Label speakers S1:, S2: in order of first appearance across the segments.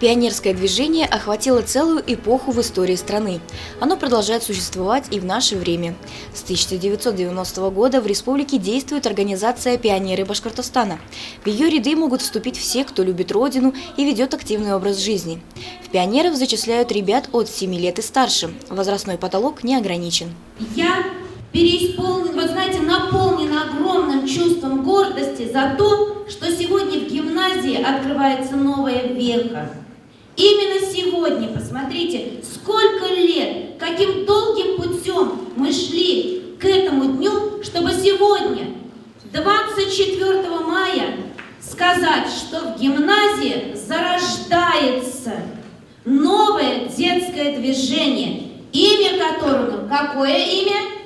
S1: Пионерское движение охватило целую эпоху в истории страны. Оно продолжает существовать и в наше время. С 1990 года в республике действует организация «Пионеры Башкортостана». В ее ряды могут вступить все, кто любит родину и ведет активный образ жизни. В пионеров зачисляют ребят от 7 лет и старше. Возрастной потолок не ограничен.
S2: Я переисполнена, наполнена огромным чувством гордости за то, что сегодня в гимназии открывается новая веха. Именно сегодня, посмотрите, сколько лет, каким долгим путем мы шли к этому дню, чтобы сегодня, 24 мая, сказать, что в гимназии зарождается новое детское движение, имя которого, какое имя?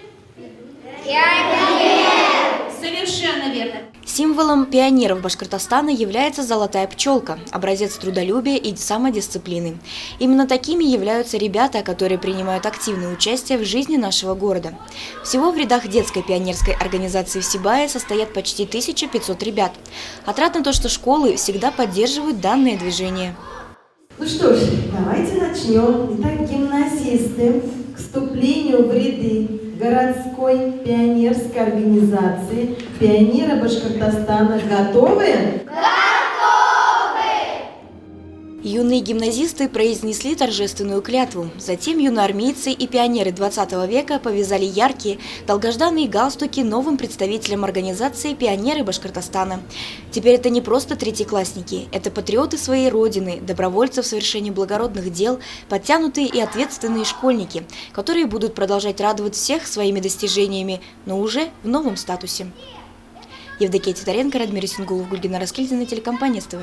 S2: Пионер! Совершенно верно.
S1: Символом пионеров Башкортостана является золотая пчелка – образец трудолюбия и самодисциплины. Именно такими являются ребята, которые принимают активное участие в жизни нашего города. Всего в рядах детской пионерской организации в Сибае состоят почти 1500 ребят. Отрадно то, что школы всегда поддерживают данное движение.
S3: Ну что ж, давайте начнем. Итак, гимназисты к вступлению в ряды городской пионерской организации «Пионеры Башкортостана» готовы?
S1: Юные гимназисты произнесли торжественную клятву. Затем юноармейцы и пионеры 20 века повязали яркие, долгожданные галстуки новым представителям организации «Пионеры Башкортостана». Теперь это не просто третьеклассники, это патриоты своей родины, добровольцы в совершении благородных дел, подтянутые и ответственные школьники, которые будут продолжать радовать всех своими достижениями, но уже в новом статусе. Евдокия Титаренко, Радмир Исенгулов, Гульгина Раскильдина, телекомпания СТВ.